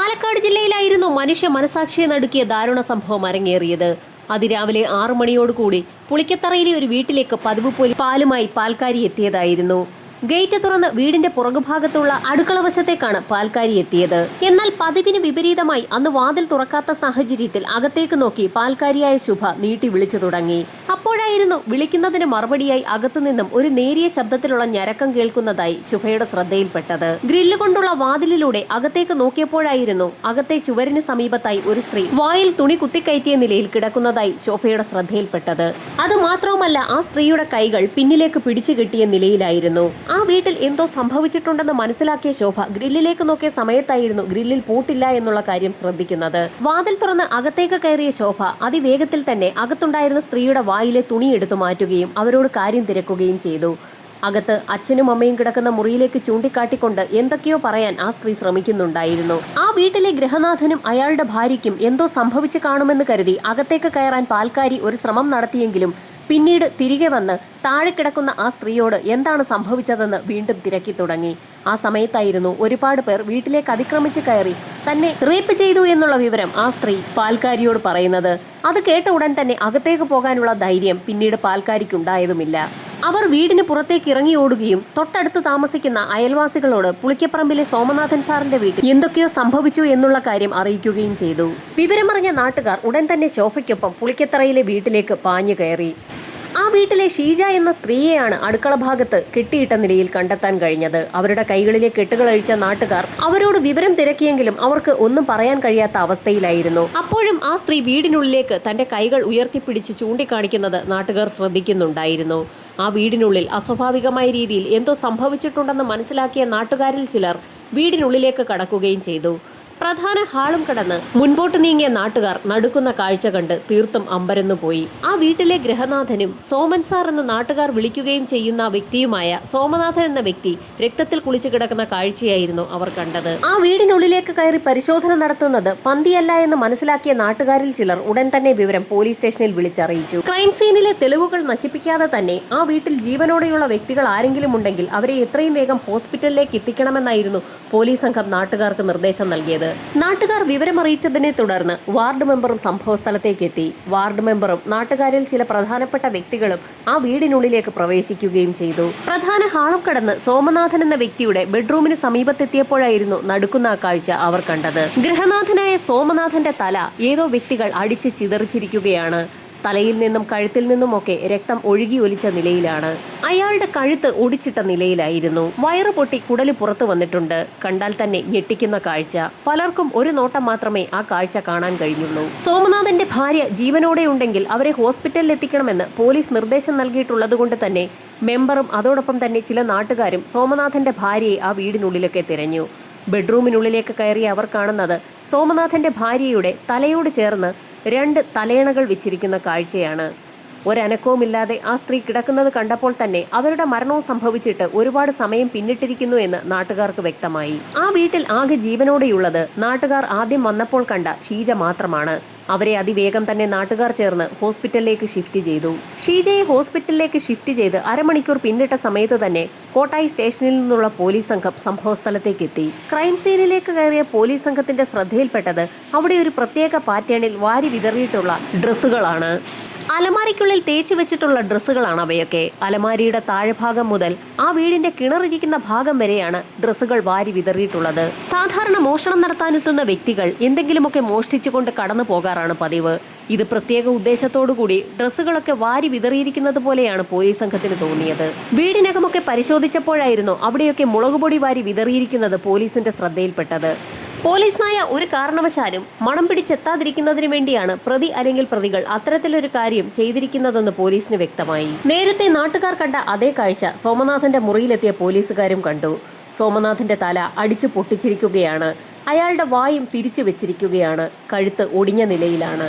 പാലക്കാട് ജില്ലയിലായിരുന്നു മനുഷ്യ മനസാക്ഷിയെ നടുക്കിയ ദാരുണ സംഭവം അരങ്ങേറിയത്. അതിരാവിലെ 6 മണിയോടുകൂടി പുളിക്കത്തറയിലെ ഒരു വീട്ടിലേക്ക് പതിവ് പോലെ പാലുമായി പാൽക്കാരി എത്തിയതായിരുന്നു. ഗേറ്റ് തുറന്ന് വീടിന്റെ പുറകുഭാഗത്തുള്ള അടുക്കളവശത്തേക്കാണ് പാൽക്കാരി എത്തിയത്. എന്നാൽ പതിവിന് വിപരീതമായി അന്ന് വാതിൽ തുറക്കാത്ത സാഹചര്യത്തിൽ അകത്തേക്ക് നോക്കി പാൽക്കാരിയായ ശുഭ നീട്ടി വിളിച്ചു തുടങ്ങി. അപ്പോഴായിരുന്നു വിളിക്കുന്നതിന് മറുപടിയായി അകത്തുനിന്നും ഒരു നേരിയ ശബ്ദത്തിലുള്ള ഞരക്കം കേൾക്കുന്നതായി ശുഭയുടെ ശ്രദ്ധയിൽപ്പെട്ടത്. ഗ്രില്ല് കൊണ്ടുള്ള വാതിലിലൂടെ അകത്തേക്ക് നോക്കിയപ്പോഴായിരുന്നു അകത്തെ ചുവരിന് സമീപത്തായി ഒരു സ്ത്രീ വായിൽ തുണി കുത്തിക്കയറ്റിയ നിലയിൽ കിടക്കുന്നതായി ശോഭയുടെ ശ്രദ്ധയിൽപ്പെട്ടത്. അതുമാത്രവുമല്ല, ആ സ്ത്രീയുടെ കൈകൾ പിന്നിലേക്ക് പിടിച്ചു കെട്ടിയ നിലയിലായിരുന്നു. ആ വീട്ടിൽ എന്തോ സംഭവിച്ചിട്ടുണ്ടെന്ന് മനസ്സിലാക്കിയ ശോഭ ഗ്രില്ലിലേക്ക് നോക്കിയ സമയത്തായിരുന്നു ഗ്രില്ലിൽ പൂട്ടില്ല എന്നുള്ള കാര്യം ശ്രദ്ധിക്കുന്നത്. വാതിൽ തുറന്ന് അകത്തേക്ക് കയറിയ ശോഭ അതിവേഗത്തിൽ തന്നെ അകത്തുണ്ടായിരുന്ന സ്ത്രീയുടെ വായിലെ തുണി എടുത്തു മാറ്റുകയും അവരോട് കാര്യം തിരക്കുകയും ചെയ്തു. അകത്ത് അച്ഛനും അമ്മയും കിടക്കുന്ന മുറിയിലേക്ക് ചൂണ്ടിക്കാട്ടിക്കൊണ്ട് എന്തൊക്കെയോ പറയാൻ ആ സ്ത്രീ ശ്രമിക്കുന്നുണ്ടായിരുന്നു. ആ വീട്ടിലെ ഗൃഹനാഥനും അയാളുടെ ഭാര്യയ്ക്കും എന്തോ സംഭവിച്ചു കാണുമെന്ന് കരുതി അകത്തേക്ക് കയറാൻ പാൽക്കാരി ഒരു ശ്രമം നടത്തിയെങ്കിലും പിന്നീട് തിരികെ വന്ന് താഴെ കിടക്കുന്ന ആ സ്ത്രീയോട് എന്താണ് സംഭവിച്ചതെന്ന് വീണ്ടും തിരക്കി തുടങ്ങി. ആ സമയത്തായിരുന്നു ഒരുപാട് പേർ വീട്ടിലേക്ക് അതിക്രമിച്ച് കയറി തന്നെ റേപ്പ് ചെയ്തു എന്നുള്ള വിവരം ആ സ്ത്രീ പാൽക്കാരിയോട് പറയുന്നത്. അത് കേട്ട ഉടൻ തന്നെ അകത്തേക്ക് പോകാനുള്ള ധൈര്യം പിന്നീട് പാൽക്കാരിക്കുണ്ടായതുമില്ല. അവർ വീടിന് പുറത്തേക്ക് ഇറങ്ങി ഓടുകയും തൊട്ടടുത്ത് താമസിക്കുന്ന അയൽവാസികളോട് പുളിക്കപ്പറമ്പിലെ സോമനാഥൻ സാറിന്റെ വീട്ടിൽ എന്തൊക്കെയോ സംഭവിച്ചു എന്നുള്ള കാര്യം അറിയിക്കുകയും ചെയ്തു. വിവരമറിഞ്ഞ നാട്ടുകാർ ഉടൻ തന്നെ ശോഭയ്ക്കൊപ്പം പുളിക്കത്തറയിലെ വീട്ടിലേക്ക് പാഞ്ഞു കയറി. ആ വീട്ടിലെ ഷീജ എന്ന സ്ത്രീയെയാണ് അടുക്കള ഭാഗത്ത് കെട്ടിയിട്ട നിലയിൽ കണ്ടെത്താൻ കഴിഞ്ഞത്. അവരുടെ കൈകളിലെ കെട്ടുകൾ അഴിച്ച നാട്ടുകാർ അവരോട് വിവരം തിരക്കിയെങ്കിലും അവർക്ക് ഒന്നും പറയാൻ കഴിയാത്ത അവസ്ഥയിലായിരുന്നു. അപ്പോഴും ആ സ്ത്രീ വീടിനുള്ളിലേക്ക് തന്റെ കൈകൾ ഉയർത്തിപ്പിടിച്ച് ചൂണ്ടിക്കാണിക്കുന്നത് നാട്ടുകാർ ശ്രദ്ധിക്കുന്നുണ്ടായിരുന്നു. ആ വീടിനുള്ളിൽ അസ്വാഭാവികമായ രീതിയിൽ എന്തോ സംഭവിച്ചിട്ടുണ്ടെന്ന് മനസ്സിലാക്കിയ നാട്ടുകാരിൽ ചിലർ വീടിനുള്ളിലേക്ക് കടക്കുകയും ചെയ്തു. പ്രധാന ഹാളും കടന്ന് മുൻപോട്ട് നീങ്ങിയ നാട്ടുകാർ നടുക്കുന്ന കാഴ്ച കണ്ട് തീർത്തും അമ്പരന്നു പോയി. ആ വീട്ടിലെ ഗൃഹനാഥനും സോമൻ സാർ എന്ന് നാട്ടുകാർ വിളിക്കുകയും ചെയ്യുന്ന വ്യക്തിയുമായ സോമനാഥൻ എന്ന വ്യക്തി രക്തത്തിൽ കുളിച്ചു കിടക്കുന്ന കാഴ്ചയായിരുന്നു അവർ കണ്ടത്. ആ വീടിനുള്ളിലേക്ക് കയറി പരിശോധന നടത്തുന്നത് പന്തിയല്ല എന്ന് മനസ്സിലാക്കിയ നാട്ടുകാരിൽ ചിലർ ഉടൻ തന്നെ വിവരം പോലീസ് സ്റ്റേഷനിൽ വിളിച്ചറിയിച്ചു. ക്രൈം സീനിലെ തെളിവുകൾ നശിപ്പിക്കാതെ തന്നെ ആ വീട്ടിൽ ജീവനോടെയുള്ള വ്യക്തികൾ ആരെങ്കിലും ഉണ്ടെങ്കിൽ അവരെ എത്രയും വേഗം ഹോസ്പിറ്റലിലേക്ക് എത്തിക്കണമെന്നായിരുന്നു പോലീസ് സംഘം നാട്ടുകാർക്ക് നിർദ്ദേശം നൽകിയത്. നാട്ടുകാർ വിവരമറിയിച്ചതിനെ തുടർന്ന് വാർഡ് മെമ്പറും സംഭവ സ്ഥലത്തേക്ക് എത്തി. വാർഡ് മെമ്പറും നാട്ടുകാരിൽ ചില പ്രധാനപ്പെട്ട വ്യക്തികളും ആ വീടിനുള്ളിലേക്ക് പ്രവേശിക്കുകയും ചെയ്തു. പ്രധാന ഹാളം കടന്ന് സോമനാഥൻ എന്ന വ്യക്തിയുടെ ബെഡ്റൂമിന് സമീപത്തെത്തിയപ്പോഴായിരുന്നു നടുക്കുന്ന ആ കാഴ്ച അവർ കണ്ടത്. ഗൃഹനാഥനായ സോമനാഥന്റെ തല ഏതോ വ്യക്തികൾ അടിച്ച് ചിതറിച്ചിരിക്കുകയാണ്. തലയിൽ നിന്നും കഴുത്തിൽ നിന്നുമൊക്കെ രക്തം ഒഴുകി ഒലിച്ച നിലയിലാണ്. അയാളുടെ കഴുത്ത് ഒടിച്ചിട്ട നിലയിലായിരുന്നു. വയറ് പൊട്ടി കുടല് പുറത്തു വന്നിട്ടുണ്ട്. കണ്ടാൽ തന്നെ ഞെട്ടിക്കുന്ന കാഴ്ച. പലർക്കും ഒരു നോട്ടം മാത്രമേ ആ കാഴ്ച കാണാൻ കഴിഞ്ഞുള്ളൂ. സോമനാഥന്റെ ഭാര്യ ജീവനോടെ ഉണ്ടെങ്കിൽ അവരെ ഹോസ്പിറ്റലിൽ എത്തിക്കണമെന്ന് പോലീസ് നിർദ്ദേശം നൽകിയിട്ടുള്ളതുകൊണ്ട് തന്നെ മെമ്പറും അതോടൊപ്പം തന്നെ ചില നാട്ടുകാരും സോമനാഥന്റെ ഭാര്യയെ ആ വീടിനുള്ളിലൊക്കെ തിരഞ്ഞു. ബെഡ്റൂമിനുള്ളിലേക്ക് കയറി അവർ കാണുന്നത് സോമനാഥന്റെ ഭാര്യയുടെ തലയോട് ചേർന്ന് 2 തലയണകൾ വെച്ചിരിക്കുന്ന കാഴ്ചയാണ്. ഒരനക്കവുമില്ലാതെ ആ സ്ത്രീ കിടക്കുന്നത് കണ്ടപ്പോൾ തന്നെ അവരുടെ മരണവും സംഭവിച്ചിട്ട് ഒരുപാട് സമയം പിന്നിട്ടിരിക്കുന്നു എന്ന് നാട്ടുകാർക്ക് വ്യക്തമായി. ആ വീട്ടിൽ ആകെ ജീവനോടെയുള്ളത് നാട്ടുകാർ ആദ്യം വന്നപ്പോൾ കണ്ട ഷീജ മാത്രമാണ്. അവരെ അതിവേഗം തന്നെ നാട്ടുകാർ ചേർന്ന് ഹോസ്പിറ്റലിലേക്ക് ഷിഫ്റ്റ് ചെയ്തു. ഷീജയെ ഹോസ്പിറ്റലിലേക്ക് ഷിഫ്റ്റ് ചെയ്ത് അരമണിക്കൂർ പിന്നിട്ട സമയത്ത് തന്നെ കോട്ടായി സ്റ്റേഷനിൽ നിന്നുള്ള പോലീസ് സംഘം സംഭവ സ്ഥലത്തേക്ക് എത്തി. ക്രൈം സീനിലേക്ക് കയറിയ പോലീസ് സംഘത്തിന്റെ ശ്രദ്ധയിൽപ്പെട്ടത് അവിടെ ഒരു പ്രത്യേക പാറ്റേണിൽ വാരി വിതറിയിട്ടുള്ള ഡ്രസ്സുകളാണ്. അലമാരിക്കുള്ളിൽ തേച്ചു വെച്ചിട്ടുള്ള ഡ്രസ്സുകളാണ് അവയൊക്കെ. അലമാരിയുടെ താഴെഭാഗം മുതൽ ആ വീടിന്റെ കിണറിരിക്കുന്ന ഭാഗം വരെയാണ് ഡ്രസ്സുകൾ വാരി വിതറിയിട്ടുള്ളത്. സാധാരണ മോഷണം നടത്താനെത്തുന്ന വ്യക്തികൾ എന്തെങ്കിലുമൊക്കെ മോഷ്ടിച്ചുകൊണ്ട് കടന്നു പോകാറാണ് പതിവ്. ഇത് പ്രത്യേക ഉദ്ദേശത്തോടുകൂടി ഡ്രസ്സുകളൊക്കെ വാരി വിതറിയിരിക്കുന്നത് പോലെയാണ് പോലീസ് സംഘത്തിന് തോന്നിയത്. വീടിനകമൊക്കെ പരിശോധിച്ചപ്പോഴായിരുന്നു അവിടെയൊക്കെ മുളകുപൊടി വാരി വിതറിയിരിക്കുന്നത് പോലീസിന്റെ ശ്രദ്ധയിൽപ്പെട്ടത്. പോലീസ് നായ ഒരു കാരണവശാലും മണം പിടിച്ചെത്താതിരിക്കുന്നതിന് വേണ്ടിയാണ് പ്രതി അല്ലെങ്കിൽ പ്രതികൾ അത്തരത്തിലൊരു കാര്യം ചെയ്തിരിക്കുന്നതെന്ന് പോലീസിന് വ്യക്തമായി. നേരത്തെ നാട്ടുകാർ കണ്ട അതേ കാഴ്ച സോമനാഥന്റെ മുറിയിലെത്തിയ പോലീസുകാരും കണ്ടു. സോമനാഥന്റെ തല അടിച്ചു പൊട്ടിച്ചിരിക്കുകയാണ്. അയാളുടെ വായും തിരിച്ചു വെച്ചിരിക്കുകയാണ്. കഴുത്ത് ഒടിഞ്ഞ നിലയിലാണ്.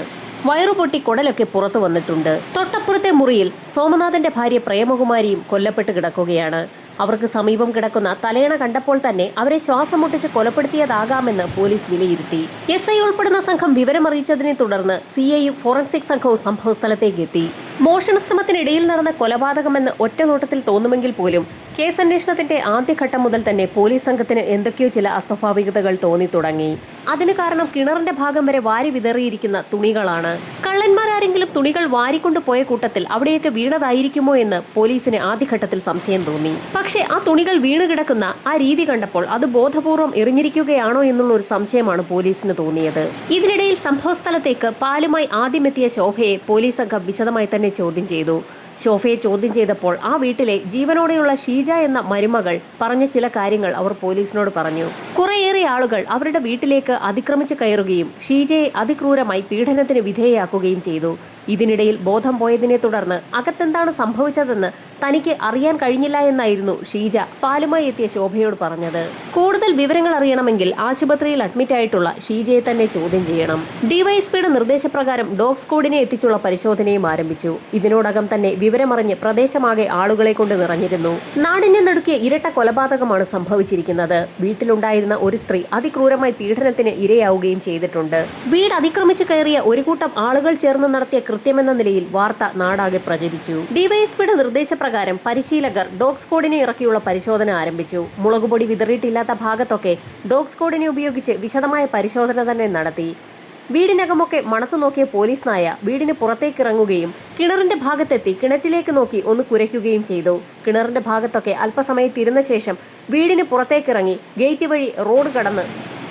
വയറുപൊട്ടി കുടലൊക്കെ പുറത്തു വന്നിട്ടുണ്ട്. തൊട്ടപ്പുറത്തെ മുറിയിൽ സോമനാഥന്റെ ഭാര്യ പ്രേമകുമാരിയും കൊല്ലപ്പെട്ട് കിടക്കുകയാണ്. അവർക്ക് സമീപം കിടക്കുന്ന തലയണ കണ്ടപ്പോൾ തന്നെ അവരെ ശ്വാസം മുട്ടിച്ച് കൊലപ്പെടുത്തിയതാകാമെന്ന് പോലീസ് വിലയിരുത്തി. SI ഉൾപ്പെടുന്ന സംഘം വിവരമറിയിച്ചതിനെ തുടർന്ന് CIയും ഫോറൻസിക് സംഘവും സംഭവസ്ഥലത്തേക്ക് എത്തി. മോഷണ ശ്രമത്തിനിടയിൽ നടന്ന കൊലപാതകമെന്ന് ഒറ്റനോട്ടത്തിൽ തോന്നുമെങ്കിൽ പോലും കേസന്വേഷണത്തിന്റെ ആദ്യഘട്ടം മുതൽ തന്നെ പോലീസ് സംഘത്തിന് എന്തൊക്കെയോ ചില അസ്വാഭാവികതകൾ തോന്നി തുടങ്ങി. അതിന് കാരണം കിണറിന്റെ ഭാഗം വരെ വാരി വിതറിയിരിക്കുന്ന തുണികളാണ്. കള്ളന്മാരാരെങ്കിലും തുണികൾ വാരിക്കൊണ്ടു പോയ കൂട്ടത്തിൽ അവിടെയൊക്കെ വീണതായിരിക്കുമോ എന്ന് പോലീസിന് ആദ്യഘട്ടത്തിൽ സംശയം തോന്നി. പക്ഷേ ആ തുണികൾ വീണ് കിടക്കുന്ന ആ രീതി കണ്ടപ്പോൾ അത് ബോധപൂർവം എറിഞ്ഞിരിക്കുകയാണോ എന്നുള്ള ഒരു സംശയമാണ് പോലീസിന് തോന്നിയത്. ഇതിനിടയിൽ സംഭവസ്ഥലത്തേക്ക് പാലുമായി ആദ്യമെത്തിയ ശോഭയെ പോലീസ് സംഘം വിശദമായി തന്നെ ചോദ്യം ചെയ്തു. ശോഭയെ ചോദ്യം ചെയ്തപ്പോൾ ആ വീട്ടിലെ ജീവനോടെയുള്ള ഷീജ എന്ന മരുമകൾ പറഞ്ഞ ചില കാര്യങ്ങൾ അവർ പോലീസിനോട് പറഞ്ഞു. കുറേയേറെ ആളുകൾ അവരുടെ വീട്ടിലേക്ക് അതിക്രമിച്ച് കയറുകയും ഷീജയെ അതിക്രൂരമായി പീഡനത്തിന് വിധേയയാക്കുകയും ചെയ്തു. ഇതിനിടയിൽ ബോധം പോയതിനെ തുടർന്ന് അകത്തെന്താണ് സംഭവിച്ചതെന്ന് തനിക്ക് അറിയാൻ കഴിഞ്ഞില്ല എന്നായിരുന്നു ഷീജ പാലുമായി എത്തിയ ശോഭയോട് പറഞ്ഞത്. കൂടുതൽ വിവരങ്ങൾ അറിയണമെങ്കിൽ ആശുപത്രിയിൽ അഡ്മിറ്റായിട്ടുള്ള ഷീജയെ തന്നെ ചോദ്യം ചെയ്യണം. ഡിവൈഎസ്പിയുടെ നിർദ്ദേശപ്രകാരം ഡോഗ് സ്ക്വാഡിനെ എത്തിച്ചുള്ള പരിശോധനയും ആരംഭിച്ചു. ഇതിനോടകം തന്നെ വിവരമറിഞ്ഞ് പ്രദേശമാകെ ആളുകളെ കൊണ്ട് നിറഞ്ഞിരുന്നു. നാടിനെ നടുക്കിയ ഇരട്ട കൊലപാതകമാണ് സംഭവിച്ചിരിക്കുന്നത്. വീട്ടിലുണ്ടായിരുന്ന ഒരു സ്ത്രീ അതിക്രൂരമായി പീഡനത്തിന് ഇരയാവുകയും ചെയ്തിട്ടുണ്ട്. വീട് അതിക്രമിച്ച് കയറിയ ഒരു കൂട്ടം ആളുകൾ ചേർന്ന് നടത്തിയ കൃത്യമെന്ന നിലയിൽ വാർത്ത നാടാകെ പ്രചരിച്ചു. ഡിവൈഎസ്പിയുടെ നിർദ്ദേശപ്രകാരം പരിശീലകർ ഡോഗ് സ്ക്വാഡിനെ ഇറക്കിയുള്ള പരിശോധന ആരംഭിച്ചു. മുളകുപൊടി വിതറിയിട്ടില്ലാത്ത ഭാഗത്തൊക്കെ ഡോഗ് സ്ക്വാഡിനെ ഉപയോഗിച്ച് വിശദമായ പരിശോധന തന്നെ നടത്തി. വീടിനകമൊക്കെ മണത്തു നോക്കിയ പോലീസ് നായ വീടിന് പുറത്തേക്കിറങ്ങുകയും കിണറിന്റെ ഭാഗത്തെത്തി കിണറ്റിലേക്ക് നോക്കി ഒന്ന് കുരയ്ക്കുകയും ചെയ്തു. കിണറിന്റെ ഭാഗത്തൊക്കെ അല്പസമയത്തിരുന്ന ശേഷം വീടിന് പുറത്തേക്കിറങ്ങി ഗേറ്റ് വഴി റോഡ് കടന്ന്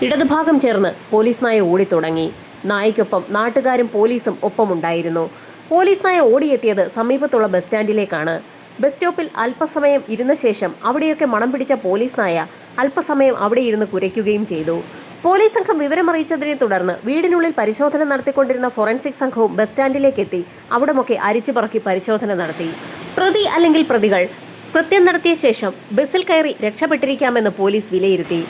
ഇടതുഭാഗം ചേർന്ന് പോലീസ് നായ ഓടിത്തുടങ്ങി. നായയ്ക്കൊപ്പം നാട്ടുകാരും പോലീസും ഒപ്പമുണ്ടായിരുന്നു. പോലീസ് നായ ഓടിയെത്തിയത് സമീപത്തുള്ള ബസ് സ്റ്റാൻഡിലേക്കാണ്. ബസ് സ്റ്റോപ്പിൽ അല്പസമയം ഇരുന്ന ശേഷം അവിടെയൊക്കെ മണം പിടിച്ച പോലീസ് നായ അല്പസമയം അവിടെ ഇരുന്ന് കുരയ്ക്കുകയും ചെയ്തു. പോലീസ് സംഘം വിവരമറിയിച്ചതിനെ തുടർന്ന് വീടിനുള്ളിൽ പരിശോധന നടത്തിക്കൊണ്ടിരുന്ന ഫോറൻസിക് സംഘവും ബസ് സ്റ്റാൻഡിലേക്ക് എത്തി അവിടമൊക്കെ അരിച്ചു പറക്കി പരിശോധന നടത്തി. പ്രതി അല്ലെങ്കിൽ പ്രതികൾ കൃത്യം നടത്തിയ ശേഷം ബസ്സിൽ കയറി രക്ഷപ്പെട്ടിരിക്കാമെന്ന് പോലീസ് വിലയിരുത്തി.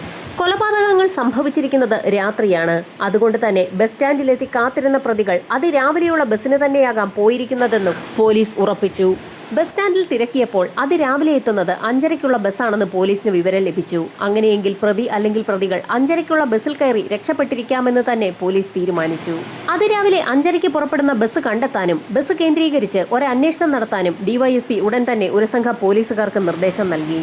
കൊലപാതകങ്ങൾ സംഭവിച്ചിരിക്കുന്നത് രാത്രിയാണ്. അതുകൊണ്ട് തന്നെ ബസ് സ്റ്റാൻഡിലെത്തി കാത്തിരുന്ന പ്രതികൾ അതിരാവിലെയുള്ള ബസ്സിന് തന്നെയാകാം പോയിരിക്കുന്നതെന്നും പോലീസ് ഉറപ്പിച്ചു. ബസ് സ്റ്റാൻഡിൽ തിരക്കിയപ്പോൾ അതിരാവിലെ എത്തുന്നത് 5:30-ക്കുള്ള ബസ്സാണെന്ന് പോലീസിന് വിവരം ലഭിച്ചു. അങ്ങനെയെങ്കിൽ പ്രതി അല്ലെങ്കിൽ പ്രതികൾ 5:30-ക്കുള്ള ബസ്സിൽ കയറി രക്ഷപ്പെട്ടിരിക്കാമെന്ന് തന്നെ പോലീസ് തീരുമാനിച്ചു. അതിരാവിലെ 5:30-ക്ക് പുറപ്പെടുന്ന ബസ് കണ്ടെത്താനും ബസ് കേന്ദ്രീകരിച്ച് ഒരു അന്വേഷണം നടത്താനും ഡിവൈഎസ്പി ഉടൻ തന്നെ ഒരു സംഘം പോലീസുകാർക്ക് നിർദ്ദേശം നൽകി.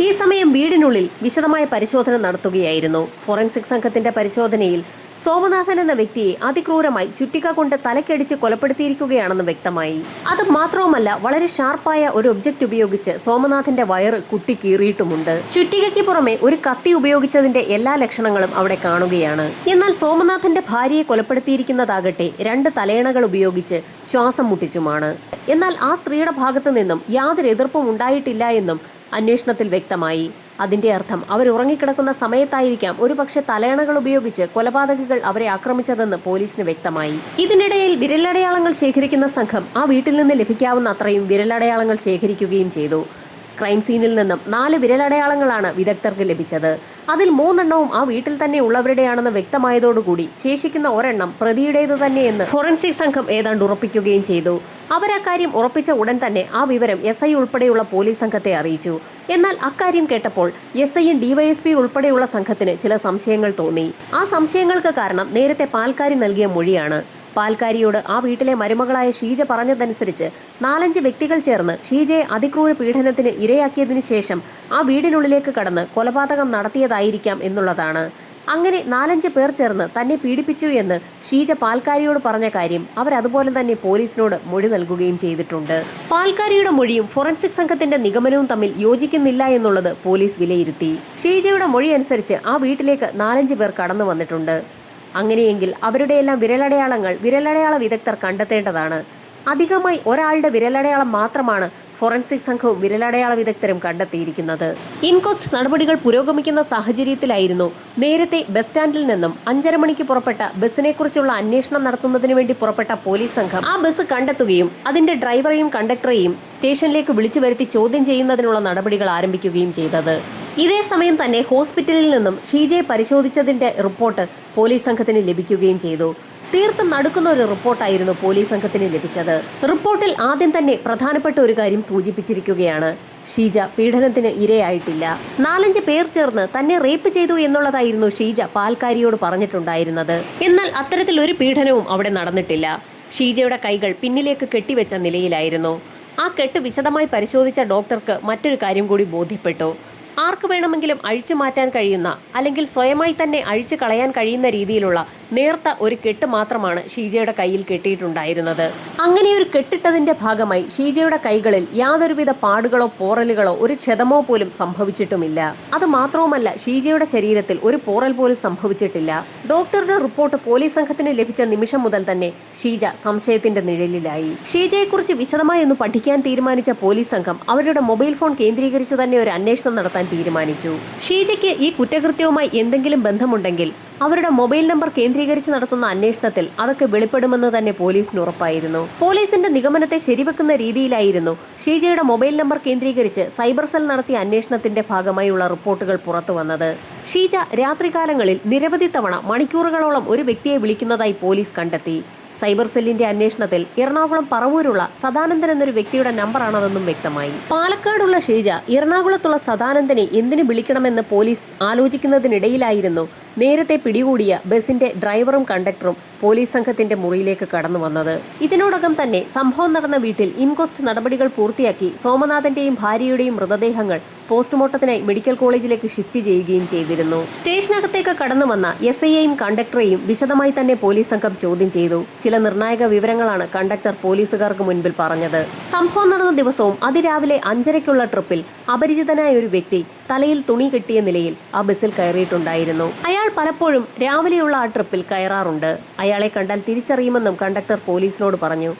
ഈ സമയം വീടിനുള്ളിൽ വിശദമായ പരിശോധന നടത്തുകയായിരുന്നു. ഫോറൻസിക് സംഘത്തിന്റെ പരിശോധനയിൽ സോമനാഥൻ എന്ന വ്യക്തിയെ അതിക്രൂരമായി ചുറ്റിക കൊണ്ട് തലക്കടിച്ച് കൊലപ്പെടുത്തിയിരിക്കുകയാണെന്ന് വ്യക്തമായി. അത് മാത്രവുമല്ല, വളരെ ഷാർപ്പായ ഒരു ഒബ്ജക്റ്റ് ഉപയോഗിച്ച് സോമനാഥന്റെ വയറ് കുത്തി കീറിയിട്ടുമുണ്ട്. ചുറ്റികയ്ക്ക് പുറമെ ഒരു കത്തി ഉപയോഗിച്ചതിന്റെ എല്ലാ ലക്ഷണങ്ങളും അവിടെ കാണുകയാണ്. എന്നാൽ സോമനാഥന്റെ ഭാര്യയെ കൊലപ്പെടുത്തിയിരിക്കുന്നതാകട്ടെ 2 തലയണകൾ ഉപയോഗിച്ച് ശ്വാസം മുട്ടിച്ചുമാണ്. എന്നാൽ ആ സ്ത്രീയുടെ ഭാഗത്തു നിന്നും യാതൊരു എതിർപ്പും ഉണ്ടായിട്ടില്ല എന്നും അന്വേഷണത്തിൽ വ്യക്തമായി. അതിന്റെ അർത്ഥം അവർ ഉറങ്ങിക്കിടക്കുന്ന സമയത്തായിരിക്കാം ഒരുപക്ഷെ തലയണകൾ ഉപയോഗിച്ച് കൊലപാതകികൾ അവരെ ആക്രമിച്ചതെന്ന് പോലീസിന് വ്യക്തമായി. ഇതിനിടയിൽ വിരലടയാളങ്ങൾ ശേഖരിക്കുന്ന സംഘം ആ വീട്ടിൽ നിന്ന് ലഭിക്കാവുന്ന അത്രയും വിരലടയാളങ്ങൾ ശേഖരിക്കുകയും ചെയ്തു. ക്രൈം സീനിൽ നിന്നും 4 വിരലടയാളങ്ങളാണ് വിദഗ്ധർക്ക് ലഭിച്ചത്. അതിൽ 3 എണ്ണവും ആ വീട്ടിൽ തന്നെ ഉള്ളവരുടെയാണെന്ന് വ്യക്തമായതോടുകൂടി ശേഷിക്കുന്ന ഒരെണ്ണം പ്രതിയുടേത് തന്നെയെന്ന് ഫോറൻസിക് സംഘം ഏതാണ്ട് ഉറപ്പിക്കുകയും ചെയ്തു. അവരക്കാര്യം ഉറപ്പിച്ച ഉടൻ തന്നെ ആ വിവരം SI ഉൾപ്പെടെയുള്ള പോലീസ് സംഘത്തെ അറിയിച്ചു. എന്നാൽ അക്കാര്യം കേട്ടപ്പോൾ SIയും DYSP ഉൾപ്പെടെയുള്ള സംഘത്തിന് ചില സംശയങ്ങൾ തോന്നി. ആ സംശയങ്ങൾക്ക് കാരണം നേരത്തെ പാൽക്കാരി നൽകിയ മൊഴിയാണ്. പാൽക്കാരിയോട് ആ വീട്ടിലെ മരുമകളായ ഷീജ പറഞ്ഞതനുസരിച്ച് 4-5 വ്യക്തികൾ ചേർന്ന് ഷീജയെ അതിക്രൂര പീഡനത്തിന് ഇരയാക്കിയതിനു ശേഷം ആ വീടിനുള്ളിലേക്ക് കടന്ന് കൊലപാതകം നടത്തിയതായിരിക്കാം എന്നുള്ളതാണ്. അങ്ങനെ 4-5 പേർ ചേർന്ന് തന്നെ പീഡിപ്പിച്ചു എന്ന് ഷീജ പാൽക്കാരിയോട് പറഞ്ഞ കാര്യം അവരതുപോലെ തന്നെ പോലീസിനോട് മൊഴി നൽകുകയും ചെയ്തിട്ടുണ്ട്. പാൽക്കാരിയുടെ മൊഴിയും ഫോറൻസിക് സംഘത്തിന്റെ നിഗമനവും തമ്മിൽ യോജിക്കുന്നില്ല എന്നുള്ളത് പോലീസ് വിലയിരുത്തി. ഷീജയുടെ മൊഴി അനുസരിച്ച് ആ വീട്ടിലേക്ക് 4-5 പേർ കടന്നു വന്നിട്ടുണ്ട്. അങ്ങനെയെങ്കിൽ അവരുടെയെല്ലാം വിരലടയാള വിദഗ്ധർ കണ്ടെത്തേണ്ടതാണ്. അധികമായി ഒരാളുടെ വിരലടയാളം മാത്രമാണ് ഫോറൻസിക് സംഘവും വിരലടയാള വിദഗ്ധരും കണ്ടെത്തിയിരിക്കുന്നത്. ഇൻക്വസ്റ്റ് നടപടികൾ പുരോഗമിക്കുന്ന സാഹചര്യത്തിലായിരുന്നു നേരത്തെ ബസ് സ്റ്റാൻഡിൽ നിന്നും 5:30 മണിക്ക് പുറപ്പെട്ട ബസ്സിനെക്കുറിച്ചുള്ള അന്വേഷണം നടത്തുന്നതിന് വേണ്ടി പുറപ്പെട്ട പോലീസ് സംഘം ആ ബസ് കണ്ടെത്തുകയും അതിന്റെ ഡ്രൈവറെയും കണ്ടക്ടറെയും സ്റ്റേഷനിലേക്ക് വിളിച്ചു വരുത്തി ചോദ്യം ചെയ്യുന്നതിനുള്ള നടപടികൾ ആരംഭിക്കുകയും ചെയ്തത്. ഇതേ സമയം തന്നെ ഹോസ്പിറ്റലിൽ നിന്നും ഷീജയെ പരിശോധിച്ചതിന്റെ റിപ്പോർട്ട് പോലീസ് സംഘത്തിന് ലഭിക്കുകയും ചെയ്തു. തീർത്തും നടുക്കുന്ന ഒരു റിപ്പോർട്ടായിരുന്നു പോലീസ് സംഘത്തിന് ലഭിച്ചത്. റിപ്പോർട്ടിൽ ആദ്യം തന്നെ പ്രധാനപ്പെട്ട ഒരു കാര്യം സൂചിപ്പിച്ചിരിക്കുകയാണ്. ഷീജ പീഡനത്തിന് ഇരയായിട്ടില്ല. 4-5 പേർ ചേർന്ന് തന്നെ റേപ്പ് ചെയ്തു എന്നുള്ളതായിരുന്നു ഷീജ പാൽക്കാരിയോട് പറഞ്ഞിട്ടുണ്ടായിരുന്നത്. എന്നാൽ അത്തരത്തിൽ ഒരു പീഡനവും അവിടെ നടന്നിട്ടില്ല. ഷീജയുടെ കൈകൾ പിന്നിലേക്ക് കെട്ടിവെച്ച നിലയിലായിരുന്നു. ആ കെട്ട് വിശദമായി പരിശോധിച്ച ഡോക്ടർക്ക് മറ്റൊരു കാര്യം കൂടി ബോധ്യപ്പെട്ടു. ആർക്ക് വേണമെങ്കിലും അഴിച്ചു മാറ്റാൻ കഴിയുന്ന അല്ലെങ്കിൽ സ്വയമായി തന്നെ അഴിച്ചു കളയാൻ കഴിയുന്ന രീതിയിലുള്ള നേർത്ത ഒരു കെട്ട് മാത്രമാണ് ഷീജയുടെ കയ്യിൽ കെട്ടിയിട്ടുണ്ടായിരുന്നത്. അങ്ങനെ ഒരു കെട്ടിട്ടതിന്റെ ഭാഗമായി ഷീജയുടെ കൈകളിൽ യാതൊരുവിധ പാടുകളോ പോറലുകളോ ഒരു ക്ഷതമോ പോലും സംഭവിച്ചിട്ടുമില്ല. അത് മാത്രവുമല്ല, ഷീജയുടെ ശരീരത്തിൽ ഒരു പോറൽ പോലും സംഭവിച്ചിട്ടില്ല. ഡോക്ടറുടെ റിപ്പോർട്ട് പോലീസ് സംഘത്തിന് ലഭിച്ച നിമിഷം മുതൽ തന്നെ ഷീജ സംശയത്തിന്റെ നിഴലിലായി. ഷീജയെക്കുറിച്ച് വിശദമായി ഒന്ന് പഠിക്കാൻ തീരുമാനിച്ച പോലീസ് സംഘം അവരുടെ മൊബൈൽ ഫോൺ കേന്ദ്രീകരിച്ച് തന്നെ ഒരു അന്വേഷണം നടത്താൻ തീരുമാനിച്ചു. ഷീജയ്ക്ക് ഈ കുറ്റകൃത്യവുമായി എന്തെങ്കിലും ബന്ധമുണ്ടെങ്കിൽ അവരുടെ മൊബൈൽ നമ്പർ കേന്ദ്രീകരിച്ച് നടത്തുന്ന അന്വേഷണത്തിൽ അതൊക്കെ വെളിപ്പെടുമെന്ന് തന്നെ പോലീസിന് ഉറപ്പായിരുന്നു. പോലീസിന്റെ നിഗമനത്തെ ശരിവെക്കുന്ന രീതിയിലായിരുന്നു ഷീജയുടെ മൊബൈൽ നമ്പർ കേന്ദ്രീകരിച്ച് സൈബർ സെൽ നടത്തിയ അന്വേഷണത്തിന്റെ ഭാഗമായുള്ള റിപ്പോർട്ടുകൾ പുറത്തു വന്നത്. ഷീജ രാത്രികാലങ്ങളിൽ നിരവധി തവണ മണിക്കൂറുകളോളം ഒരു വ്യക്തിയെ വിളിക്കുന്നതായി പോലീസ് കണ്ടെത്തി. സൈബർ സെല്ലിന്റെ അന്വേഷണത്തിൽ എറണാകുളം പറവൂരുള്ള സദാനന്ദൻ എന്നൊരു വ്യക്തിയുടെ നമ്പറാണതെന്നും വ്യക്തമായി. പാലക്കാടുള്ള ഷീജ എറണാകുളത്തുള്ള സദാനന്ദനെ എന്തിനു വിളിക്കണമെന്ന് പോലീസ് ആലോചിക്കുന്നതിനിടയിലായിരുന്നു നേരത്തെ പിടികൂടിയ ബസിന്റെ ഡ്രൈവറും കണ്ടക്ടറും പോലീസ് സംഘത്തിന്റെ മുറിയിലേക്ക് കടന്നു വന്നത്. ഇതിനോടകം തന്നെ സംഭവം നടന്ന വീട്ടിൽ ഇൻക്വസ്റ്റ് നടപടികൾ പൂർത്തിയാക്കി സോമനാഥന്റെയും ഭാര്യയുടെയും മൃതദേഹങ്ങൾ പോസ്റ്റ്മോർട്ടത്തിനായി മെഡിക്കൽ കോളേജിലേക്ക് ഷിഫ്റ്റ് ചെയ്യുകയും ചെയ്തിരുന്നു. സ്റ്റേഷനകത്തേക്ക് കടന്നു വന്ന SIയെയും കണ്ടക്ടറെയും വിശദമായി തന്നെ പോലീസ് സംഘം ചോദ്യം ചെയ്തു. ചില നിർണായക വിവരങ്ങളാണ് കണ്ടക്ടർ പോലീസുകാർക്ക് മുൻപിൽ പറഞ്ഞത്. സംഭവം നടന്ന ദിവസവും അതിരാവിലെ 5:30-ക്കുള്ള ട്രിപ്പിൽ അപരിചിതനായ ഒരു വ്യക്തി തലയിൽ തുണി കെട്ടിയ നിലയിൽ ആ ബസ്സിൽ കയറിയിട്ടുണ്ടായിരുന്നു. അയാൾ പലപ്പോഴും രാവിലെയുള്ള ആ ട്രിപ്പിൽ കയറാറുണ്ട്. അയാളെ കണ്ടാൽ തിരിച്ചറിയുമെന്നും കണ്ടക്ടർ പോലീസിനോട് പറഞ്ഞു.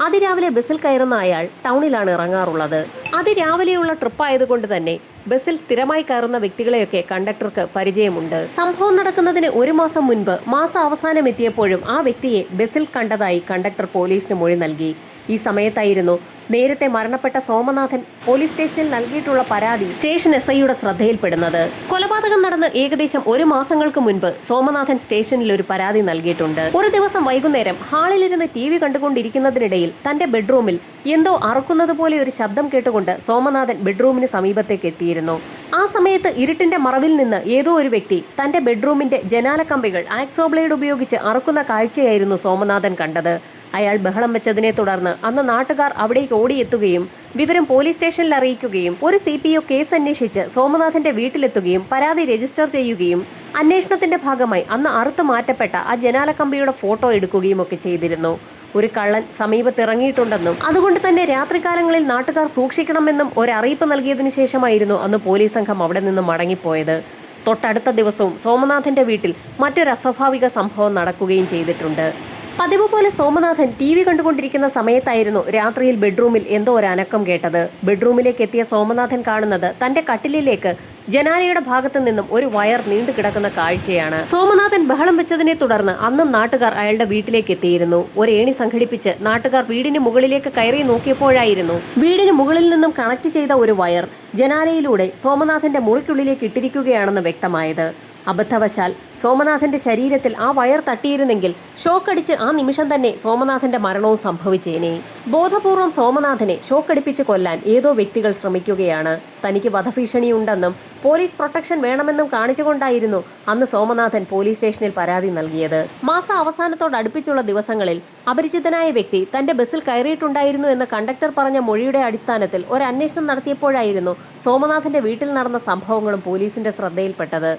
അതിരാവിലെ ബസ്സിൽ കയറുന്ന അയാൾ ടൗണിലാണ് ഇറങ്ങാറുള്ളത്. അതിരാവിലെയുള്ള ട്രിപ്പായതുകൊണ്ട് തന്നെ ബസ്സിൽ സ്ഥിരമായി കയറുന്ന വ്യക്തികളെയൊക്കെ കണ്ടക്ടർക്ക് പരിചയമുണ്ട്. സംഭവം നടക്കുന്നതിന് 1 മാസം മുൻപ് അവസാനം എത്തിയപ്പോഴും ആ വ്യക്തിയെ ബസ്സിൽ കണ്ടതായി കണ്ടക്ടർ പോലീസിന് മൊഴി നൽകി. ഈ സമയത്തായിരുന്നു നേരത്തെ മരണപ്പെട്ട സോമനാഥൻ പോലീസ് സ്റ്റേഷനിൽ നൽകിയിട്ടുള്ള പരാതി സ്റ്റേഷൻ SIയുടെ ശ്രദ്ധയിൽപ്പെടുന്നത്. കൊലപാതകം നടന്ന് ഏകദേശം 1 മാസങ്ങൾക്ക് മുൻപ് സോമനാഥൻ സ്റ്റേഷനിൽ ഒരു പരാതി നൽകിയിട്ടുണ്ട്. ഒരു ദിവസം വൈകുന്നേരം ഹാളിലിരുന്ന് TV കണ്ടുകൊണ്ടിരിക്കുന്നതിനിടയിൽ തന്റെ ബെഡ്റൂമിൽ എന്തോ അറക്കുന്നത് പോലെ ഒരു ശബ്ദം കേട്ടുകൊണ്ട് സോമനാഥൻ ബെഡ്റൂമിന് സമീപത്തേക്ക് എത്തിയിരുന്നു. ആ സമയത്ത് ഇരുട്ടിന്റെ മറവിൽ നിന്ന് ഏതോ ഒരു വ്യക്തി തന്റെ ബെഡ്റൂമിന്റെ ജനാലക്കമ്പികൾ ആക്സോ ബ്ലേഡ് ഉപയോഗിച്ച് അറക്കുന്ന കാഴ്ചയായിരുന്നു സോമനാഥൻ കണ്ടത്. അയാൾ ബഹളം വെച്ചതിനെ തുടർന്ന് അന്ന് നാട്ടുകാർ അവിടേക്ക് ഓടിയെത്തുകയും വിവരം പോലീസ് സ്റ്റേഷനിൽ അറിയിക്കുകയും ഒരു CPO കേസ് അന്വേഷിച്ച് സോമനാഥന്റെ വീട്ടിലെത്തുകയും പരാതി രജിസ്റ്റർ ചെയ്യുകയും അന്വേഷണത്തിന്റെ ഭാഗമായി അന്ന് അറുത്തു മാറ്റപ്പെട്ട ആ ജനാലക്കമ്പിയുടെ ഫോട്ടോ എടുക്കുകയും ഒക്കെ ചെയ്തിരുന്നു. ഒരു കള്ളൻ സമീപത്തിറങ്ങിയിട്ടുണ്ടെന്നും അതുകൊണ്ട് തന്നെ രാത്രികാലങ്ങളിൽ നാട്ടുകാർ സൂക്ഷിക്കണമെന്നും ഒരറിയിപ്പ് നൽകിയതിനു ശേഷമായിരുന്നു അന്ന് പോലീസ് സംഘം അവിടെ നിന്ന് മടങ്ങിപ്പോയത്. തൊട്ടടുത്ത ദിവസവും സോമനാഥന്റെ വീട്ടിൽ മറ്റൊരു അസ്വാഭാവിക സംഭവം നടക്കുകയും ചെയ്തിട്ടുണ്ട്. പതിവ് പോലെ സോമനാഥൻ TV കണ്ടുകൊണ്ടിരിക്കുന്ന സമയത്തായിരുന്നു രാത്രിയിൽ ബെഡ്റൂമിൽ എന്തോ ഒരു അനക്കം കേട്ടത്. ബെഡ്റൂമിലേക്ക് എത്തിയ സോമനാഥൻ കാണുന്നത് തന്റെ കട്ടിലിലേക്ക് ജനാലയുടെ ഭാഗത്തു നിന്നും ഒരു വയർ നീണ്ടു കിടക്കുന്ന കാഴ്ചയാണ്. സോമനാഥൻ ബഹളം വെച്ചതിനെ തുടർന്ന് അന്നും നാട്ടുകാർ അയാളുടെ വീട്ടിലേക്ക് എത്തിയിരുന്നു. ഒരു ഏണി സംഘടിപ്പിച്ച് നാട്ടുകാർ വീടിന് മുകളിലേക്ക് കയറി നോക്കിയപ്പോഴായിരുന്നു വീടിന് മുകളിൽ നിന്നും കണക്ട് ചെയ്ത ഒരു വയർ ജനാലയിലൂടെ സോമനാഥന്റെ മുറിക്കുള്ളിലേക്ക് ഇട്ടിരിക്കുകയാണെന്ന് വ്യക്തമായത്. അബദ്ധവശാൽ സോമനാഥന്റെ ശരീരത്തിൽ ആ വയർ തട്ടിയിരുന്നെങ്കിൽ ഷോക്കടിച്ച് ആ നിമിഷം തന്നെ സോമനാഥന്റെ മരണവും സംഭവിച്ചേനെ. ബോധപൂർവം സോമനാഥനെ ഷോക്കടിപ്പിച്ച് കൊല്ലാൻ ഏതോ വ്യക്തികൾ ശ്രമിക്കുകയാണ്. തനിക്ക് വധഭീഷണിയുണ്ടെന്നും പോലീസ് പ്രൊട്ടക്ഷൻ വേണമെന്നും കാണിച്ചുകൊണ്ടായിരുന്നു അന്ന് സോമനാഥൻ പോലീസ് സ്റ്റേഷനിൽ പരാതി നൽകിയത്. മാസ അവസാനത്തോടടുപ്പിച്ചുള്ള ദിവസങ്ങളിൽ അപരിചിതനായ വ്യക്തി തന്റെ ബസ്സിൽ കയറിയിട്ടുണ്ടായിരുന്നു എന്ന് കണ്ടക്ടർ പറഞ്ഞ മൊഴിയുടെ അടിസ്ഥാനത്തിൽ ഒരു അന്വേഷണം നടത്തിയപ്പോഴായിരുന്നു സോമനാഥന്റെ വീട്ടിൽ നടന്ന സംഭവങ്ങളും പോലീസിന്റെ ശ്രദ്ധയിൽപ്പെട്ടത്.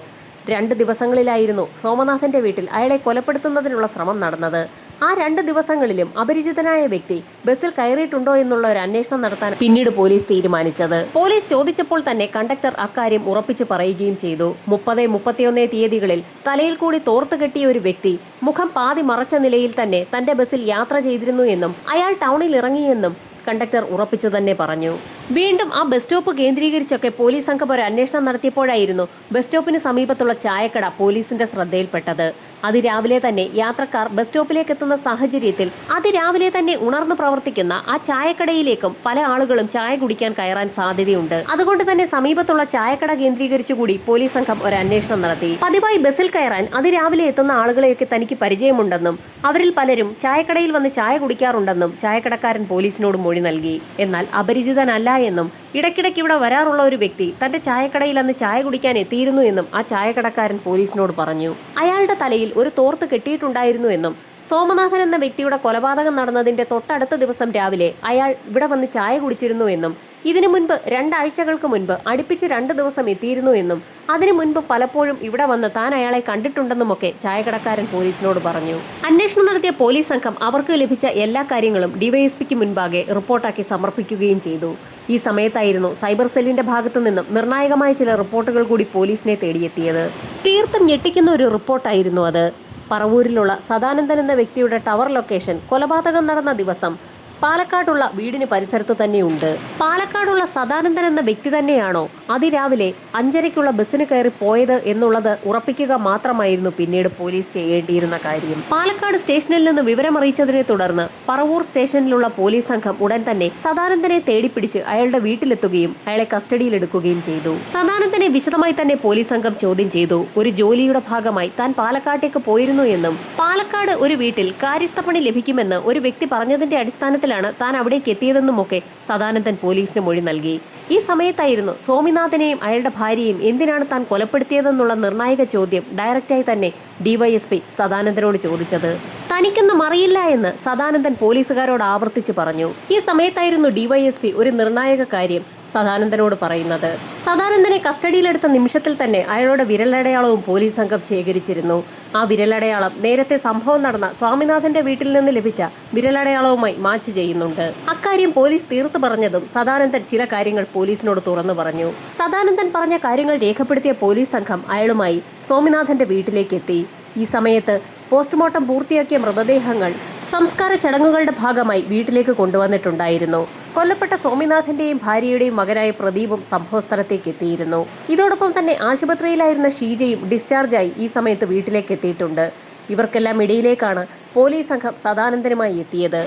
2 ദിവസങ്ങളിലായിരുന്നു സോമനാഥന്റെ വീട്ടിൽ അയാളെ കൊലപ്പെടുത്തുന്നതിനുള്ള ശ്രമം നടന്നത്. ആ 2 ദിവസങ്ങളിലും അപരിചിതനായ വ്യക്തി ബസ്സിൽ കയറിയിട്ടുണ്ടോ എന്നുള്ള ഒരു അന്വേഷണം നടത്താൻ പിന്നീട് പോലീസ് തീരുമാനിച്ചത്. പോലീസ് ചോദിച്ചപ്പോൾ തന്നെ കണ്ടക്ടർ അക്കാര്യം ഉറപ്പിച്ചു പറയുകയും ചെയ്തു. 30, 31 തീയതികളിൽ തലയിൽ കൂടി തോർത്തു കെട്ടിയ ഒരു വ്യക്തി മുഖം പാതി മറച്ച നിലയിൽ തന്നെ തന്റെ ബസ്സിൽ യാത്ര ചെയ്തിരുന്നു എന്നും അയാൾ ടൗണിൽ ഇറങ്ങിയെന്നും കണ്ടക്ടർ ഉറപ്പിച്ചു തന്നെ പറഞ്ഞു. വീണ്ടും ആ ബസ് സ്റ്റോപ്പ് കേന്ദ്രീകരിച്ചൊക്കെ പോലീസ് സംഘം ഒരു അന്വേഷണം നടത്തിയപ്പോഴായിരുന്നു ബസ് സ്റ്റോപ്പിന് സമീപത്തുള്ള ചായക്കട പോലീസിന്റെ ശ്രദ്ധയിൽപ്പെട്ടത്. അതിരാവിലെ തന്നെ യാത്രക്കാർ ബസ് സ്റ്റോപ്പിലേക്ക് എത്തുന്ന സാഹചര്യത്തിൽ അതിരാവിലെ തന്നെ ഉണർന്നു പ്രവർത്തിക്കുന്ന ആ ചായക്കടയിലേക്കും പല ആളുകളും ചായ കുടിക്കാൻ കയറാൻ സാധ്യതയുണ്ട്. അതുകൊണ്ട് തന്നെ സമീപത്തുള്ള ചായക്കട കേന്ദ്രീകരിച്ചുകൂടി പോലീസ് സംഘം ഒരു അന്വേഷണം നടത്തി. പതിവായി ബസ്സിൽ കയറാൻ അതിരാവിലെ എത്തുന്ന ആളുകളെയൊക്കെ തനിക്ക് പരിചയമുണ്ടെന്നും അവരിൽ പലരും ചായക്കടയിൽ വന്ന് ചായ കുടിക്കാറുണ്ടെന്നും ചായക്കടക്കാരൻ പോലീസിനോട് മൊഴി നൽകി. എന്നാൽ അപരിചിതനല്ല എന്നും ഇടയ്ക്കിടയ്ക്ക് ഇവിടെ വരാറുള്ള ഒരു വ്യക്തി തന്റെ ചായക്കടയിൽ അന്ന് ചായ കുടിക്കാൻ എത്തിയിരുന്നു എന്നും ആ ചായക്കടക്കാരൻ പോലീസിനോട് പറഞ്ഞു. അയാളുടെ തലയിൽ ഒരു തോർത്ത് കെട്ടിയിട്ടുണ്ടായിരുന്നു എന്നും സോമനാഥൻ എന്ന വ്യക്തിയുടെ കൊലപാതകം നടന്നതിന്റെ തൊട്ടടുത്ത ദിവസം രാവിലെ അയാൾ ഇവിടെ വന്ന് ചായ കുടിച്ചിരുന്നു എന്നും ഇതിനു മുൻപ് 2 ആഴ്ചകൾക്ക് മുൻപ് അടുപ്പിച്ച് 2 ദിവസം എത്തിയിരുന്നു എന്നും അതിനു മുൻപ് പലപ്പോഴും ഇവിടെ വന്ന് താൻ അയാളെ കണ്ടിട്ടുണ്ടെന്നുമൊക്കെ ചായക്കടക്കാരൻ പോലീസിനോട് പറഞ്ഞു. അന്വേഷണം നടത്തിയ പോലീസ് സംഘം അവർക്ക് ലഭിച്ച എല്ലാ കാര്യങ്ങളും ഡിവൈഎസ്പിക്ക് മുൻപാകെ റിപ്പോർട്ടാക്കി സമർപ്പിക്കുകയും ചെയ്തു. ഈ സമയത്തായിരുന്നു സൈബർ സെല്ലിന്റെ ഭാഗത്തു നിന്നും നിർണായകമായ ചില റിപ്പോർട്ടുകൾ കൂടി പോലീസിനെ തേടിയെത്തിയത്. തീർത്തും ഞെട്ടിക്കുന്ന ഒരു റിപ്പോർട്ടായിരുന്നു അത്. പറവൂരിലുള്ള സദാനന്ദൻ എന്ന വ്യക്തിയുടെ ടവർ ലൊക്കേഷൻ കൊലപാതകം നടന്ന ദിവസം പാലക്കാടുള്ള വീടിന് പരിസരത്ത് തന്നെയുണ്ട്. പാലക്കാടുള്ള സദാനന്ദൻ എന്ന വ്യക്തി തന്നെയാണോ അതിരാവിലെ 5:30 ബസ്സിന് കയറി പോയത് എന്നുള്ളത് ഉറപ്പിക്കുക മാത്രമായിരുന്നു പിന്നീട് പോലീസ് ചെയ്യേണ്ടിയിരുന്ന കാര്യം. പാലക്കാട് സ്റ്റേഷനിൽ നിന്ന് വിവരമറിയിച്ചതിനെ തുടർന്ന് പറവൂർ സ്റ്റേഷനിലുള്ള പോലീസ് സംഘം ഉടൻ തന്നെ സദാനന്ദനെ തേടിപ്പിടിച്ച് അയാളുടെ വീട്ടിലെത്തുകയും അയാളെ കസ്റ്റഡിയിലെടുക്കുകയും ചെയ്തു. സദാനന്ദനെ വിശദമായി തന്നെ പോലീസ് സംഘം ചോദ്യം ചെയ്തു. ഒരു ജോലിയുടെ ഭാഗമായി താൻ പാലക്കാട്ടേക്ക് പോയിരുന്നു എന്നും പാലക്കാട് ഒരു വീട്ടിൽ കാര്യസ്ഥപ്പണി ലഭിക്കുമെന്ന് ഒരു വ്യക്തി പറഞ്ഞതിന്റെ അടിസ്ഥാനത്തിൽ താൻ അവിടേക്ക് എത്തിയതെന്നുമൊക്കെ സദാനന്ദൻ പോലീസിന് മൊഴി നൽകി. ഈ സമയത്തായിരുന്നു സ്വാമിനാഥനെയും അയാളുടെ ഭാര്യയും എന്തിനാണ് താൻ കൊലപ്പെടുത്തിയതെന്നുള്ള നിർണായക ചോദ്യം ഡയറക്റ്റായി തന്നെ ഡിവൈഎസ്പി സദാനന്ദനോട് ചോദിച്ചത്. തനിക്കൊന്നും അറിയില്ല എന്ന് സദാനന്ദൻ പോലീസുകാരോട് ആവർത്തിച്ച് പറഞ്ഞു. ഈ സമയത്തായിരുന്നു ഡിവൈഎസ്പി ഒരു നിർണായക കാര്യം സദാനന്ദനോട് പറയുന്നത്. സദാനന്ദനെ കസ്റ്റഡിയിലെടുത്ത നിമിഷത്തിൽ തന്നെ അയാളുടെ വിരലടയാളവും പോലീസ് സംഘം ശേഖരിച്ചിരുന്നു. ആ വിരലടയാളം നേരത്തെ സംഭവം നടന്ന സ്വാമിനാഥന്റെ വീട്ടിൽ നിന്ന് ലഭിച്ച വിരലടയാളവുമായി മാച്ച് ചെയ്യുന്നുണ്ട്. അക്കാര്യം പോലീസ് തീർത്തു പറഞ്ഞതും സദാനന്ദൻ ചില കാര്യങ്ങൾ പോലീസിനോട് തുറന്നു പറഞ്ഞു. സദാനന്ദൻ പറഞ്ഞ കാര്യങ്ങൾ രേഖപ്പെടുത്തിയ പോലീസ് സംഘം അയാളുമായി സ്വാമിനാഥന്റെ വീട്ടിലേക്ക് എത്തി. ഈ സമയത്ത് പോസ്റ്റ്മോർട്ടം പൂർത്തിയാക്കിയ മൃതദേഹങ്ങൾ സംസ്കാര ചടങ്ങുകളുടെ ഭാഗമായി വീട്ടിലേക്ക് കൊണ്ടുവന്നിട്ടുണ്ടായിരുന്നു. കൊല്ലപ്പെട്ട സ്വാമിനാഥന്റെയും ഭാര്യയുടെയും മകനായ പ്രദീപും സംഭവസ്ഥലത്തേക്ക് എത്തിയിരുന്നു. ഇതോടൊപ്പം തന്നെ ആശുപത്രിയിലായിരുന്ന ഷീജയും ഡിസ്ചാർജായി ഈ സമയത്ത് വീട്ടിലേക്ക് എത്തിയിട്ടുണ്ട്. ഇവർക്കെല്ലാം ഇടയിലേക്കാണ് പോലീസ് സംഘം സദാനന്ദനുമായി എത്തിയത്.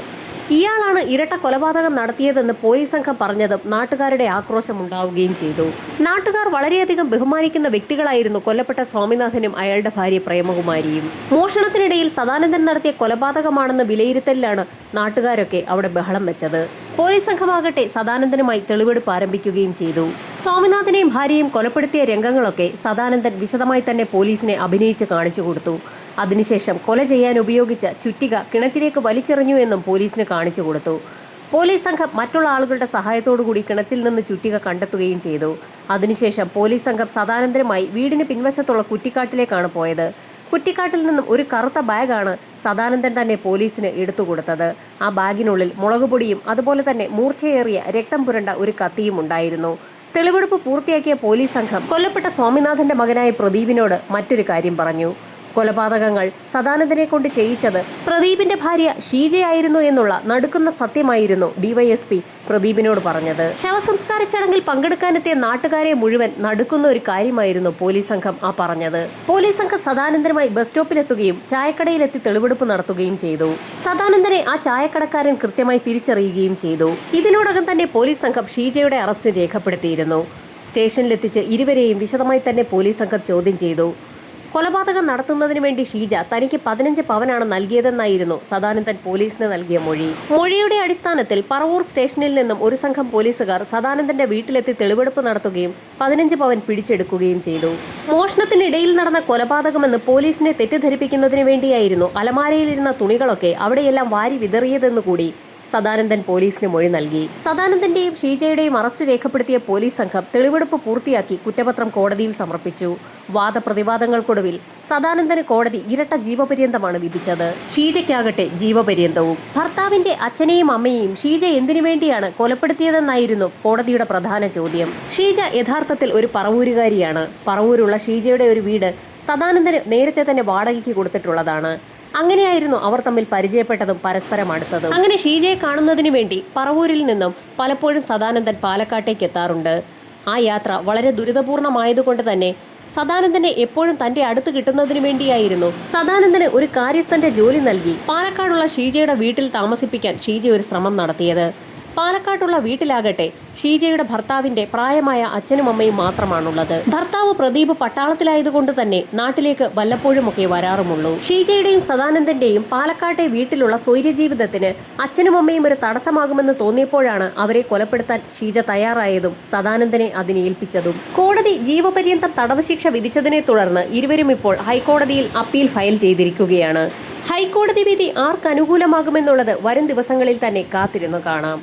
ഇയാളാണ് ഇരട്ട കൊലപാതകം നടത്തിയതെന്ന് പോലീസ് സംഘം പറഞ്ഞതും നാട്ടുകാരുടെ ആക്രോശം ഉണ്ടാവുകയും ചെയ്തു. നാട്ടുകാർ വളരെയധികം ബഹുമാനിക്കുന്ന വ്യക്തികളായിരുന്നു കൊല്ലപ്പെട്ട സ്വാമിനാഥനും അയാളുടെ ഭാര്യ പ്രേമകുമാരിയും. മോഷണത്തിനിടയിൽ സദാനന്ദൻ നടത്തിയ കൊലപാതകമാണെന്ന് വിലയിരുത്തലിലാണ് നാട്ടുകാരൊക്കെ അവിടെ ബഹളം വെച്ചത്. പോലീസ് സംഘമാകട്ടെ സദാനന്ദനുമായി തെളിവെടുപ്പ് ആരംഭിക്കുകയും ചെയ്തു. സ്വാമിനാഥനെയും ഭാര്യയും കൊലപ്പെടുത്തിയ രംഗങ്ങളൊക്കെ സദാനന്ദൻ വിശദമായി തന്നെ പോലീസിനെ അഭിനയിച്ച് കാണിച്ചു കൊടുത്തു. അതിനുശേഷം കൊല ചെയ്യാൻ ഉപയോഗിച്ച ചുറ്റിക കിണറ്റിലേക്ക് വലിച്ചെറിഞ്ഞു എന്നും പോലീസിന് കാണിച്ചു കൊടുത്തു. പോലീസ് സംഘം മറ്റുള്ള ആളുകളുടെ സഹായത്തോടുകൂടി കിണറ്റിൽ നിന്ന് ചുറ്റിക കണ്ടെത്തുകയും ചെയ്തു. അതിനുശേഷം പോലീസ് സംഘം സദാനന്ദനുമായി വീടിന് പിൻവശത്തുള്ള കുറ്റിക്കാട്ടിലേക്കാണ് പോയത്. കുറ്റിക്കാട്ടിൽ നിന്നും ഒരു കറുത്ത ബാഗാണ് സദാനന്ദൻ തന്നെ പോലീസിന് എടുത്തുകൊടുത്തത്. ആ ബാഗിനുള്ളിൽ മുളകുപൊടിയും അതുപോലെ തന്നെ മൂർച്ചയേറിയ രക്തം പുരണ്ട ഒരു കത്തിയും ഉണ്ടായിരുന്നു. തെളിവെടുപ്പ് പൂർത്തിയാക്കിയ പോലീസ് സംഘം കൊല്ലപ്പെട്ട സ്വാമിനാഥന്റെ മകനായ പ്രദീപിനോട് മറ്റൊരു കാര്യം പറഞ്ഞു. കൊലപാതകങ്ങൾ സദാനന്ദനെ കൊണ്ട് ചെയ്യിച്ചത് പ്രദീപിന്റെ ഭാര്യ ഷീജയായിരുന്നു എന്നുള്ള നടുക്കുന്ന സത്യമായിരുന്നു ഡിവൈഎസ്പി പ്രദീപിനോട് പറഞ്ഞത്. ശവസംസ്കാര ചടങ്ങിൽ പങ്കെടുക്കാനെത്തിയ നാട്ടുകാരെ മുഴുവൻ നടുക്കുന്ന ഒരു കാര്യമായിരുന്നു പോലീസ് സംഘം ആ പറഞ്ഞത്. പോലീസ് സംഘം സദാനന്ദനുമായി ബസ് സ്റ്റോപ്പിലെത്തുകയും ചായക്കടയിലെത്തി തെളിവെടുപ്പ് നടത്തുകയും ചെയ്തു. സദാനന്ദനെ ആ ചായക്കടക്കാരൻ കൃത്യമായി തിരിച്ചറിയുകയും ചെയ്തു. ഇതിനോടകം തന്നെ പോലീസ് സംഘം ഷീജയുടെ അറസ്റ്റ് രേഖപ്പെടുത്തിയിരുന്നു. സ്റ്റേഷനിലെത്തിച്ച് ഇരുവരെയും വിശദമായി തന്നെ പോലീസ് സംഘം ചോദ്യം ചെയ്തു. കൊലപാതകം നടത്തുന്നതിന് വേണ്ടി ഷീജ തനിക്ക് 15 പവനാണ് നൽകിയതെന്നായിരുന്നു സദാനന്ദൻ പോലീസിന് നൽകിയ മൊഴി. മൊഴിയുടെ അടിസ്ഥാനത്തിൽ പറവൂർ സ്റ്റേഷനിൽ നിന്നും ഒരു സംഘം പോലീസുകാർ സദാനന്ദന്റെ വീട്ടിലെത്തി തെളിവെടുപ്പ് നടത്തുകയും 15 പവൻ പിടിച്ചെടുക്കുകയും ചെയ്തു. മോഷണത്തിനിടയിൽ നടന്ന കൊലപാതകമെന്ന് പോലീസിനെ തെറ്റിദ്ധരിപ്പിക്കുന്നതിന് വേണ്ടിയായിരുന്നു അലമാരയിലിരുന്ന തുണികളൊക്കെ അവിടെയെല്ലാം വാരി വിതറിയതെന്നുകൂടി സദാനന്ദൻ പോലീസിന് മൊഴി നൽകി. സദാനന്ദന്റെയും ഷീജയുടെയും അറസ്റ്റ് രേഖപ്പെടുത്തിയ പോലീസ് സംഘം തെളിവെടുപ്പ് പൂർത്തിയാക്കി കുറ്റപത്രം കോടതിയിൽ സമർപ്പിച്ചു. വാദപ്രതിവാദങ്ങൾക്കൊടുവിൽ സദാനന്ദന് കോടതി ഇരട്ട ജീവപര്യന്തമാണ് വിധിച്ചത്. ഷീജയ്ക്കാകട്ടെ ജീവപര്യന്തവും. ഭർത്താവിന്റെ അച്ഛനെയും അമ്മയെയും ഷീജ എന്തിനു വേണ്ടിയാണ് കൊലപ്പെടുത്തിയതെന്നായിരുന്നു കോടതിയുടെ പ്രധാന ചോദ്യം. ഷീജ യഥാർത്ഥത്തിൽ ഒരു പറവൂരുകാരിയാണ്. പറവൂരുള്ള ഷീജയുടെ ഒരു വീട് സദാനന്ദന് നേരത്തെ തന്നെ വാടകയ്ക്ക് കൊടുത്തിട്ടുള്ളതാണ്. അങ്ങനെയായിരുന്നു അവർ തമ്മിൽ പരിചയപ്പെട്ടതും പരസ്പരം അടുത്തതും. അങ്ങനെ ഷീജയെ കാണുന്നതിന് വേണ്ടി പറവൂരിൽ നിന്നും പലപ്പോഴും സദാനന്ദൻ പാലക്കാട്ടേക്ക് എത്താറുണ്ട്. ആ യാത്ര വളരെ ദുരിതപൂർണമായതുകൊണ്ട് തന്നെ സദാനന്ദനെ എപ്പോഴും തന്റെ അടുത്ത് കിട്ടുന്നതിന് വേണ്ടിയായിരുന്നു സദാനന്ദന് ഒരു കാര്യസ്ഥന്റെ ജോലി നൽകി പാലക്കാടുള്ള ഷീജയുടെ വീട്ടിൽ താമസിപ്പിക്കാൻ ഷീജ ഒരു ശ്രമം നടത്തിയത്. പാലക്കാട്ടുള്ള വീട്ടിലാകട്ടെ ഷീജയുടെ ഭർത്താവിന്റെ പ്രായമായ അച്ഛനും അമ്മയും മാത്രമാണുള്ളത്. ഭർത്താവ് പ്രദീപ് പട്ടാളത്തിലായതുകൊണ്ട് തന്നെ നാട്ടിലേക്ക് വല്ലപ്പോഴുമൊക്കെ വരാറുമുള്ളൂ. ഷീജയുടെയും സദാനന്ദന്റെയും പാലക്കാട്ടെ വീട്ടിലുള്ള സ്വൈര്യജീവിതത്തിന് അച്ഛനും അമ്മയും ഒരു തടസ്സമാകുമെന്ന് തോന്നിയപ്പോഴാണ് അവരെ കൊലപ്പെടുത്താൻ ഷീജ തയ്യാറായതും സദാനന്ദനെ അതിനെ ഏൽപ്പിച്ചതും. കോടതി ജീവപര്യന്തം തടവ് ശിക്ഷ വിധിച്ചതിനെ തുടർന്ന് ഇരുവരും ഇപ്പോൾ ഹൈക്കോടതിയിൽ അപ്പീൽ ഫയൽ ചെയ്തിരിക്കുകയാണ്. ഹൈക്കോടതി വിധി ആർക്കനുകൂലമാകുമെന്നുള്ളത് വരും ദിവസങ്ങളിൽ തന്നെ കാത്തിരുന്നു കാണാം.